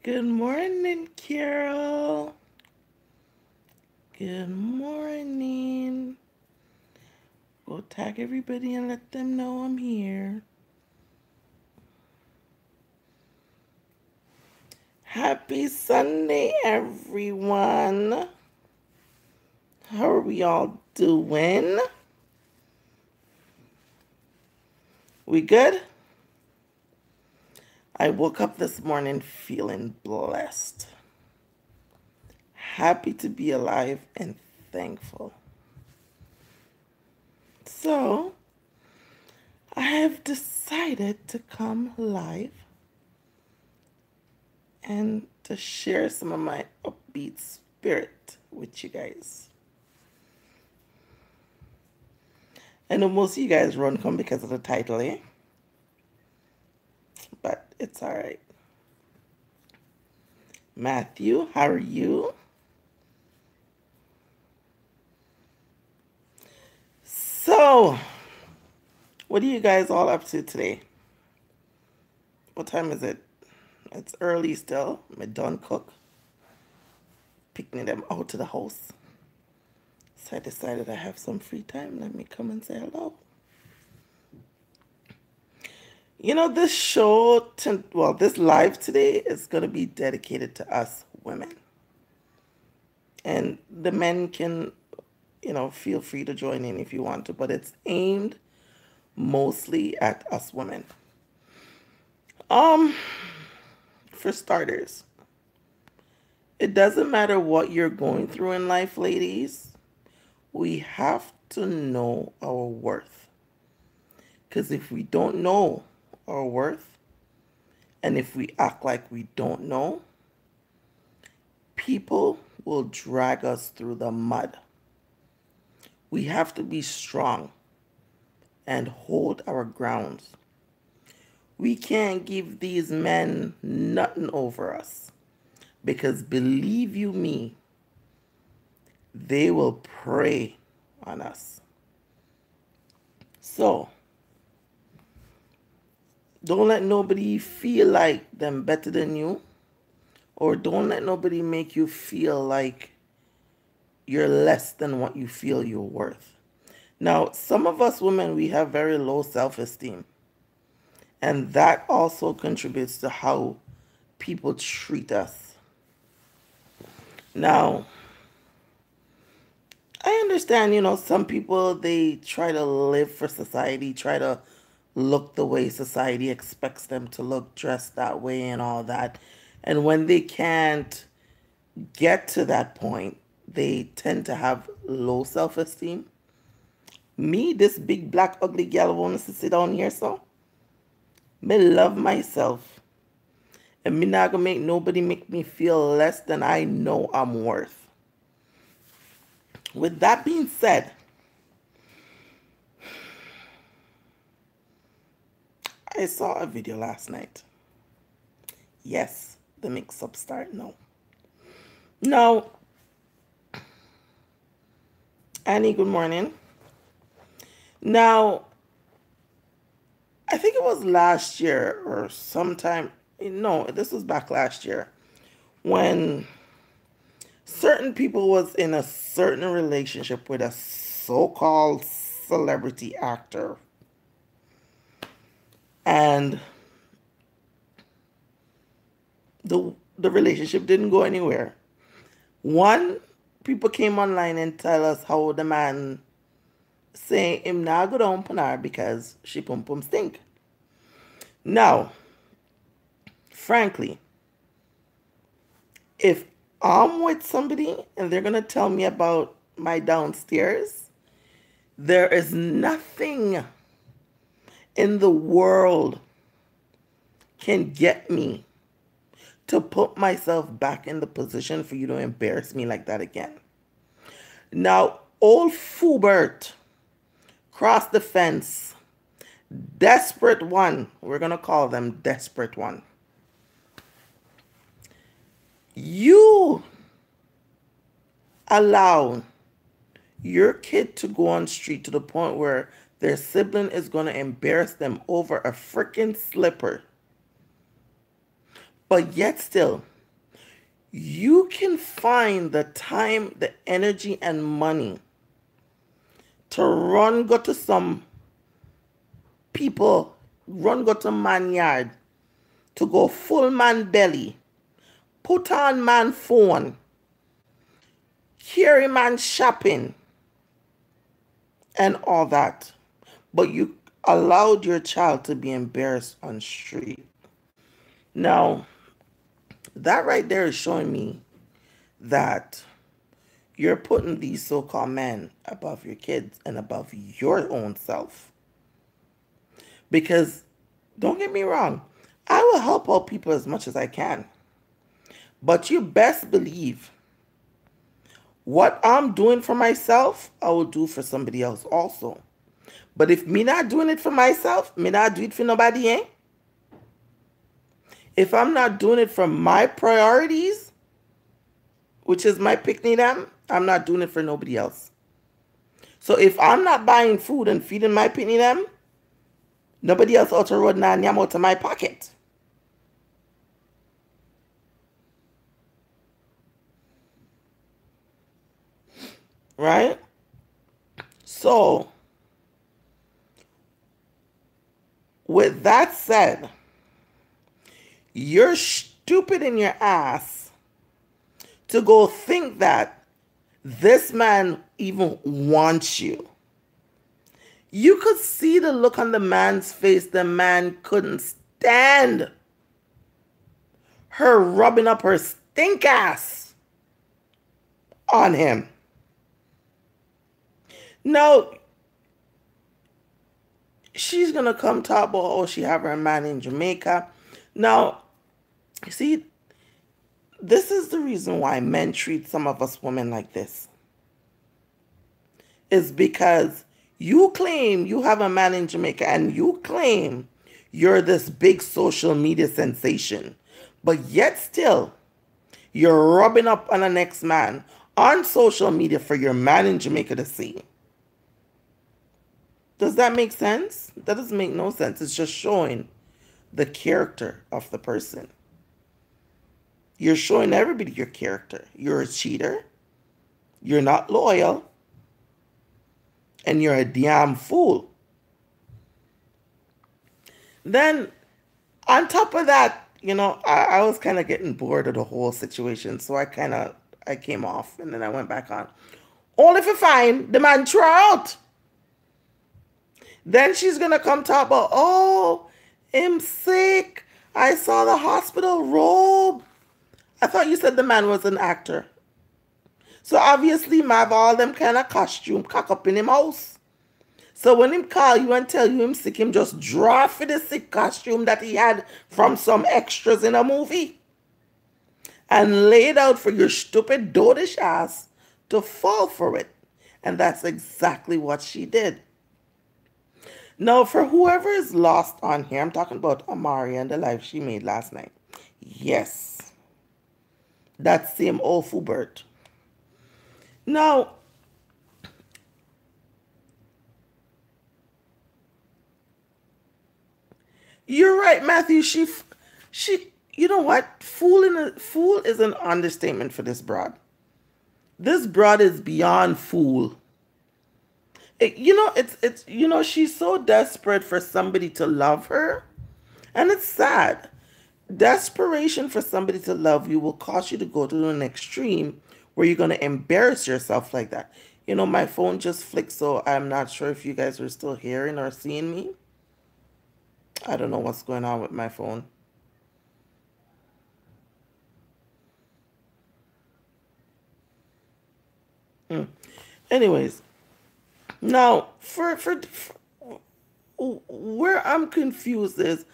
Good morning, Carol. Good morning. Go tag everybody and let them know I'm here. Happy Sunday, everyone. How are we all doing? We good? I woke up this morning feeling blessed. Happy to be alive and thankful. So, I have decided to come live and to share some of my upbeat spirit with you guys. I know most of you guys run come because of the title, eh? But it's all right. Matthew, how are you? So, what are you guys all up to today? What time is it? It's early still. I'm done cook. Picking them out to the house. So I decided I have some free time. Let me come and say hello. You know, this live today is going to be dedicated to us women. And the men can, feel free to join in if you want to, but it's aimed mostly at us women. For starters, it doesn't matter what you're going through in life, ladies. We have to know our worth. Because if we don't know our worth, and if we act like we don't know, people will drag us through the mud. We have to be strong and hold our grounds. We can't give these men nothing over us. Because believe you me, they will prey on us. So, don't let nobody feel like them better than you. Or don't let nobody make you feel like you're less than what you feel you're worth. Now, some of us women, we have very low self-esteem. And that also contributes to how people treat us. Now, I understand, some people, they try to live for society, try to look the way society expects them to look, dressed that way and all that. And when they can't get to that point, they tend to have low self-esteem. Me, this big black ugly gal wants to sit down here, so me love myself. And me not gonna make nobody make me feel less than I know I'm worth. With that being said, I saw a video last night. Yes, the mix-up start now. Now, Annie, good morning. Now, I think it was last year or sometime, no, this was back last year, when certain people was in a certain relationship with a so-called celebrity actor. And the relationship didn't go anywhere. One, people came online and tell us how the man say him not go down on her because she pum pum stink. Now, frankly, if I'm with somebody and they're gonna tell me about my downstairs, there is nothing in the world can get me to put myself back in the position for you to embarrass me like that again. Now, old Fubert crossed the fence. Desperate one. We're going to call them desperate one. You allow your kid to go on street to the point where their sibling is going to embarrass them over a freaking slipper. But yet still, You can find the time, the energy, and money to run go to some people, run go to man yard, to go full man belly, put on man phone, carry man shopping, and all that. But you allowed your child to be embarrassed on street. Now, that right there is showing me that you're putting these so-called men above your kids and above your own self. Because, don't get me wrong, I will help out people as much as I can. But you best believe what I'm doing for myself, I will do for somebody else also. But if me not doing it for myself, me not do it for nobody, eh? If I'm not doing it for my priorities, which is my picnic them, I'm not doing it for nobody else. So if I'm not buying food and feeding my picnic them, nobody else out the road now nyam out of my pocket. Right? So, with that said, you're stupid in your ass to go think that this man even wants you. You could see the look on the man's face. The man couldn't stand her rubbing up her stink ass on him. Now, she's going to come talk about, oh, she have her man in Jamaica. Now, see, this is the reason why men treat some of us women like this. Is because you claim you have a man in Jamaica and you claim you're this big social media sensation. But yet still, you're rubbing up on the next man on social media for your man in Jamaica to see. Does that make sense? That doesn't make no sense. It's just showing the character of the person. You're showing everybody your character. You're a cheater. You're not loyal. And you're a damn fool. Then, on top of that, you know, I was kind of getting bored of the whole situation. So I came off and then I went back on. Only if you find the man throw out. Then she's going to come talk about, oh, I'm sick. I saw the hospital robe. I thought you said the man was an actor. So obviously, him have all them kind of costume cock up in him house. So when him call you and tell you him sick, him just draw for the sick costume that he had from some extras in a movie. And lay it out for your stupid dotish ass to fall for it. And that's exactly what she did. Now, for whoever is lost on here, I'm talking about Amari and the live she made last night. Yes. That same old Fubert. Now, you're right, Matthew. She, you know what? Fool is an understatement for this broad. This broad is beyond fool. She's so desperate for somebody to love her. And it's sad. Desperation for somebody to love you will cause you to go to an extreme where you're going to embarrass yourself like that. You know, my phone just flicked, so I'm not sure if you guys are still hearing or seeing me. I don't know what's going on with my phone. Anyways, now, for where I'm confused is,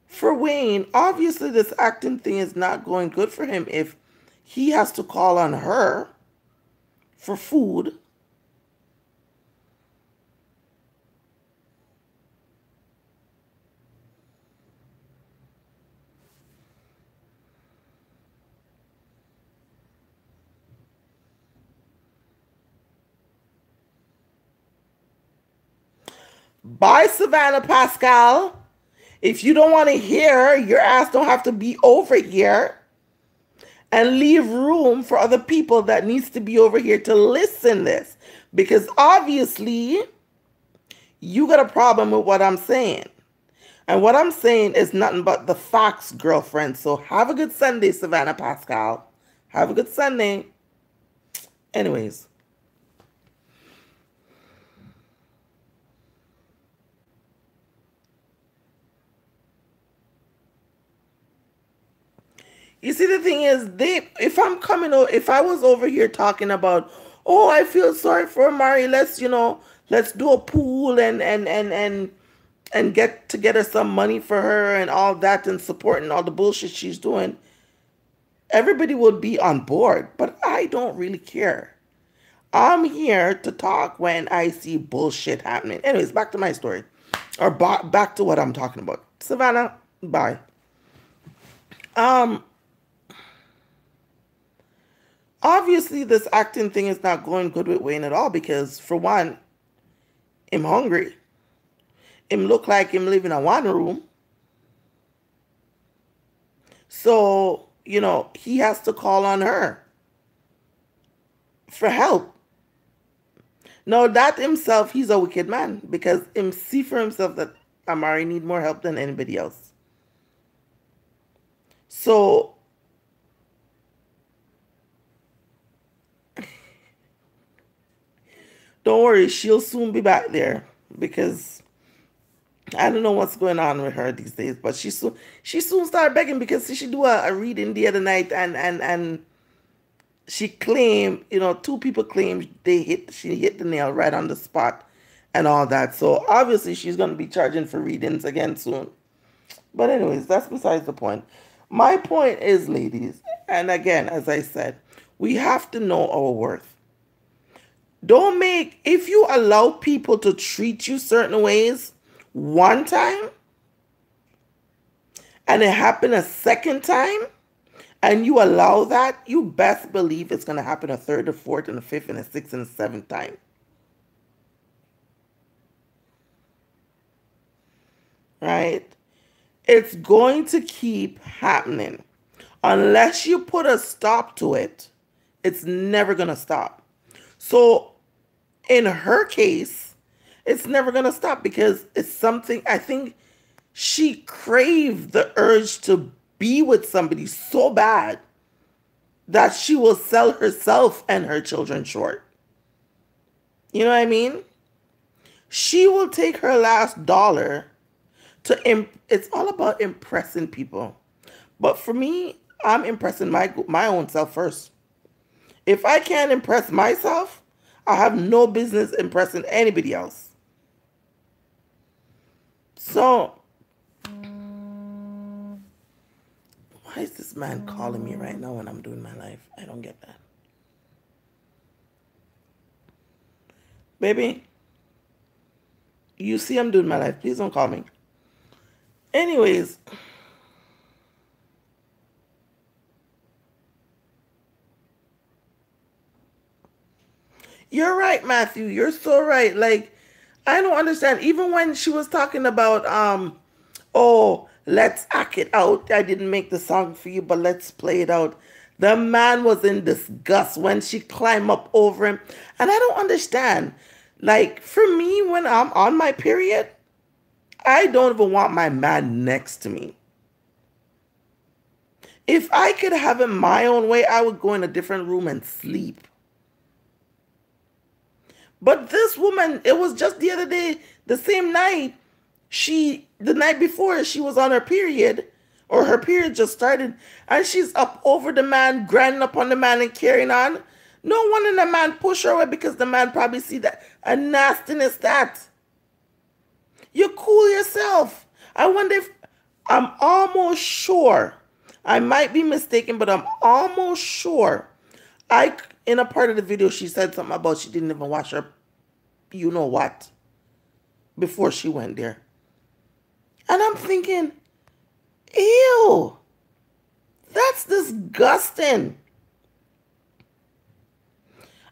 for Wayne, obviously this acting thing is not going good for him if he has to call on her for food. Bye, Savannah Pascal. If you don't want to hear, your ass don't have to be over here. and leave room for other people that needs to be over here to listen this. Because obviously you got a problem with what I'm saying. And what I'm saying is nothing but the facts, girlfriend. So have a good Sunday, Savannah Pascal. Have a good Sunday. Anyways. You see, the thing is, if I'm coming over, if I was over here talking about, oh, I feel sorry for Mari, let's do a pool and get together some money for her and all that and supporting all the bullshit she's doing, everybody would be on board. But I don't really care. I'm here to talk when I see bullshit happening. Anyways, back to my story. Or back to what I'm talking about. Savannah, bye. Obviously, this acting thing is not going good with Wayne at all because, for one, him hungry. Him look like him live in a one room. So, he has to call on her for help. Now, that himself, he's a wicked man because him see for himself that Amari need more help than anybody else. So, don't worry, she'll soon be back there because I don't know what's going on with her these days, but she soon started begging because she do a reading the other night and she claimed, two people claimed she hit the nail right on the spot and all that. So obviously she's going to be charging for readings again soon. But anyways, that's besides the point. My point is, ladies, and again, as I said, we have to know our worth. If you allow people to treat you certain ways one time and it happened a second time and you allow that, you best believe it's going to happen a third, a fourth, and a fifth, and a sixth, and a seventh time. Right? It's going to keep happening. Unless you put a stop to it, it's never going to stop. So in her case, it's never going to stop because it's something, I think she craved the urge to be with somebody so bad that she will sell herself and her children short. You know what I mean? She will take her last dollar it's all about impressing people. But for me, I'm impressing my own self first. If I can't impress myself, I have no business impressing anybody else. So, why is this man calling me right now when I'm doing my life? I don't get that. Baby, you see I'm doing my life. Please don't call me. Anyways, you're right, Matthew. You're so right. Like, I don't understand. Even when she was talking about, oh, let's act it out. I didn't make the song for you, but let's play it out. The man was in disgust when she climbed up over him. And I don't understand. Like, for me, when I'm on my period, I don't even want my man next to me. If I could have it my own way, I would go in a different room and sleep. But this woman, it was just the other day, the same night, the night before, she was on her period, or her period just started, and she's up over the man, grinding up on the man and carrying on. No wonder the man push her away because the man probably see that a nastiness that. You cool yourself. I wonder if, I'm almost sure, I might be mistaken, but I'm almost sure, in a part of the video, she said something about she didn't even wash her, you know what, before she went there. And I'm thinking, ew, that's disgusting.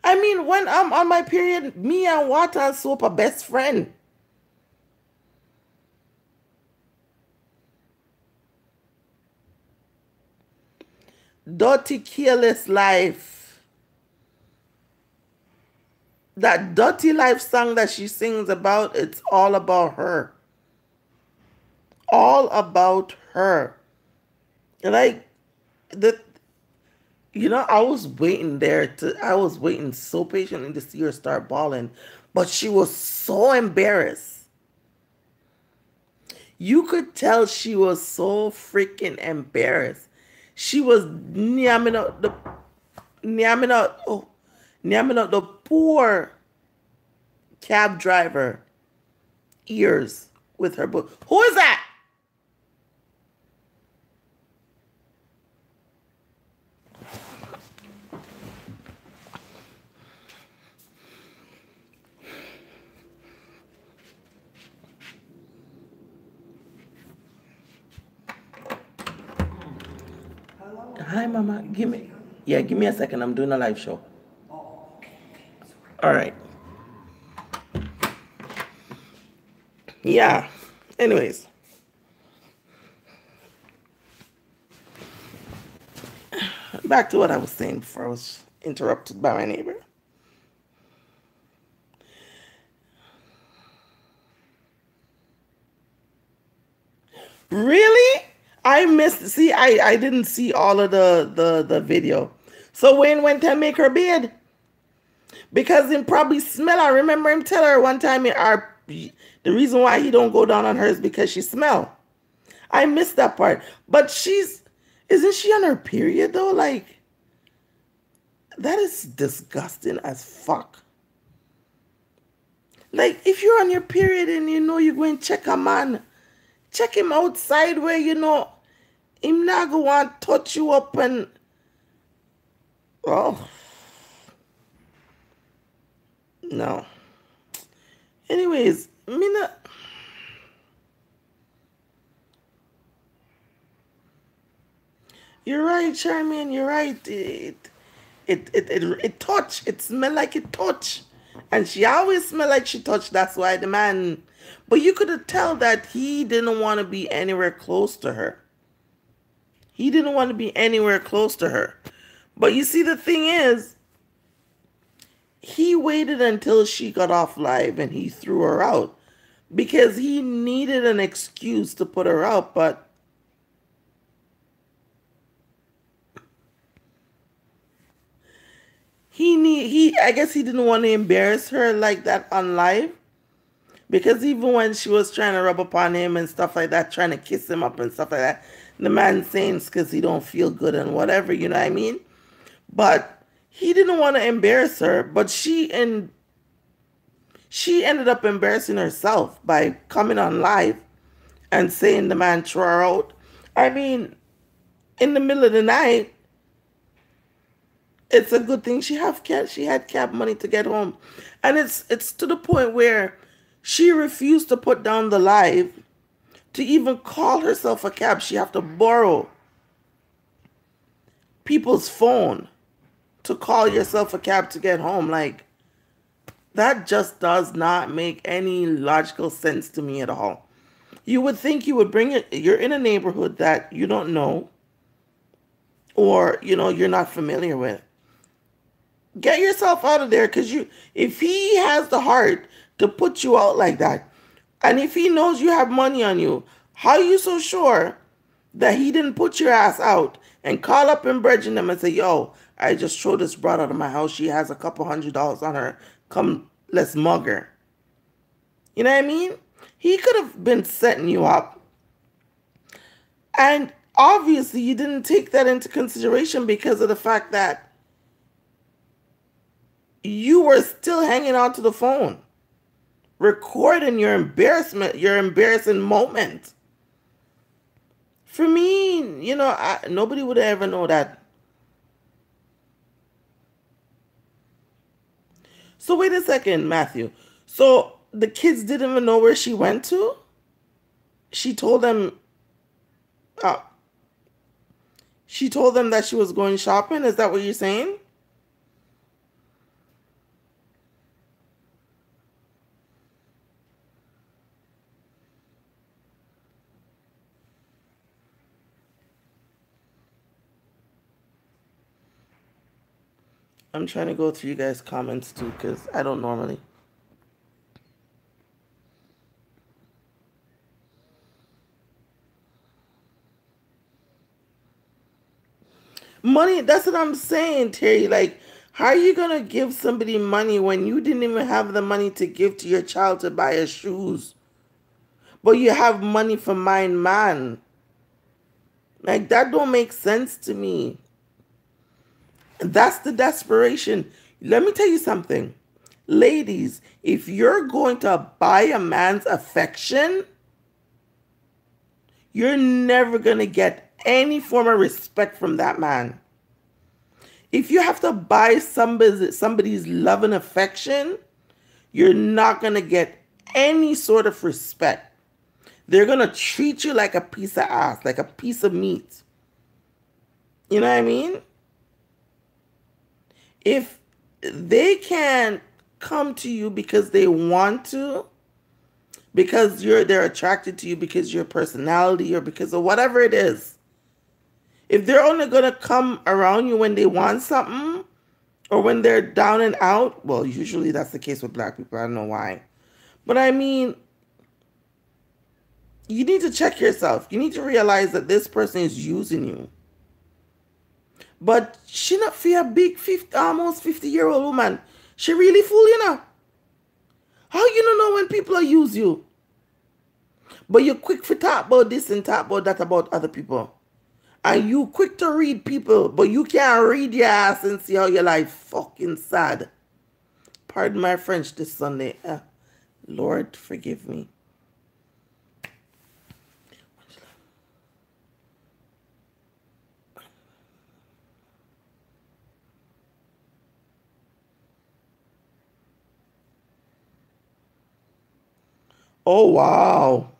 I mean, when I'm on my period, me and water and soap are best friend. dirty, careless life, that dirty life song that she sings about, it's all about her. All about her. Like, the I was waiting I was waiting so patiently to see her start bawling, but she was so embarrassed. You could tell she was so freaking embarrassed. She was yamming out, oh, yamming out the poor cab driver ears with her book. Who is that? Hi, Mama. Give me a second. I'm doing a live show. All right. Yeah. Anyways. Back to what I was saying before I was interrupted by my neighbor. Really? I missed. See, I didn't see all of the video. So Wayne went to make her bed because him probably smell her. Remember him tell her one time the reason why he don't go down on her is because she smell. I missed that part. But isn't she on her period though? Like, that is disgusting as fuck. Like, if you're on your period and you know you're going to check a man, check him outside where you know him not going to want to touch you up and... Oh. No. Anyways, Mina... You're right, Charmaine, you're right. It touch. It smell like it touch. And she always smell like she touched. That's why the man... But you could tell that he didn't want to be anywhere close to her. He didn't want to be anywhere close to her. But you see, the thing is, he waited until she got off live and he threw her out. Because he needed an excuse to put her out, but... I guess he didn't want to embarrass her like that on live. Because even when she was trying to rub upon him and stuff like that, trying to kiss him up and stuff like that, the man saying it's because he don't feel good and whatever, you know what I mean? But he didn't want to embarrass her, but she ended up embarrassing herself by coming on live and saying the man threw her out. I mean, in the middle of the night, it's a good thing she had cab money to get home. And it's to the point where she refused to put down the live to even call herself a cab. She have to borrow people's phone to call yourself a cab to get home. Like, that just does not make any logical sense to me at all. You would think you would bring it. You're in a neighborhood that you don't know or, you're not familiar with. Get yourself out of there, because if he has the heart to put you out like that, and if he knows you have money on you, how are you so sure that he didn't put your ass out and call up and bridging them and say, yo, I just threw this broad out of my house. She has a couple $100 on her. Come, let's mug her. You know what I mean? He could have been setting you up. And obviously you didn't take that into consideration because of the fact that you were still hanging on to the phone, recording your embarrassing moment. For me, nobody would ever know that. So wait a second, Matthew. So the kids didn't even know where she went to? She told them that she was going shopping? Is that what you're saying? I'm trying to go through you guys' comments too, because I don't normally. Money, that's what I'm saying, Terry. Like, how are you gonna give somebody money when you didn't even have the money to give to your child to buy his shoes? But you have money for mine man. Like that don't make sense to me. That's the desperation. Let me tell you something. Ladies, if you're going to buy a man's affection, you're never going to get any form of respect from that man. If you have to buy somebody's love and affection, you're not going to get any sort of respect. They're going to treat you like a piece of ass, like a piece of meat. You know what I mean? If they can't come to you because they want to, because they're attracted to you because of your personality or because of whatever it is, if they're only gonna come around you when they want something or when they're down and out, well, usually that's the case with black people. I don't know why. But I mean, you need to check yourself. You need to realize that this person is using you. But she not for a big 50, almost 50-year-old woman. She really fool you now. How you don't know when people are use you? But you're quick to talk about this and talk about that about other people. And you quick to read people, but you can't read your ass and see how your life fucking sad. Pardon my French this Sunday. Lord, forgive me. Oh, wow.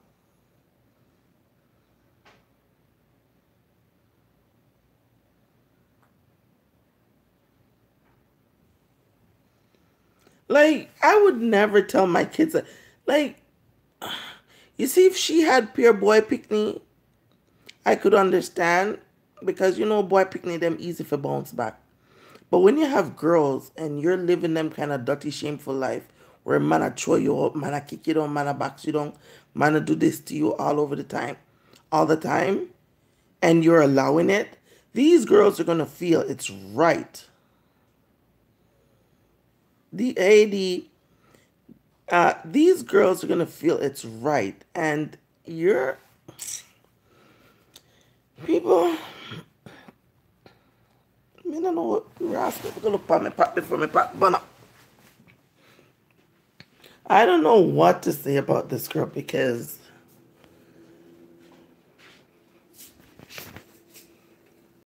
Like, I would never tell my kids that. Like, you see, if she had pure boy picnic, I could understand. Because, you know, boy picnic, them easy for bounce back. But when you have girls and you're living them kind of dirty, shameful life, where man a throw you up, man a kick you down, man a box you down, man a do this to you all the time, and you're allowing it, these girls are gonna feel it's right. These girls are gonna feel it's right, and you're people. I don't know what you're asking. I'm gonna pop my pop before my pop burn up. I don't know what to say about this girl because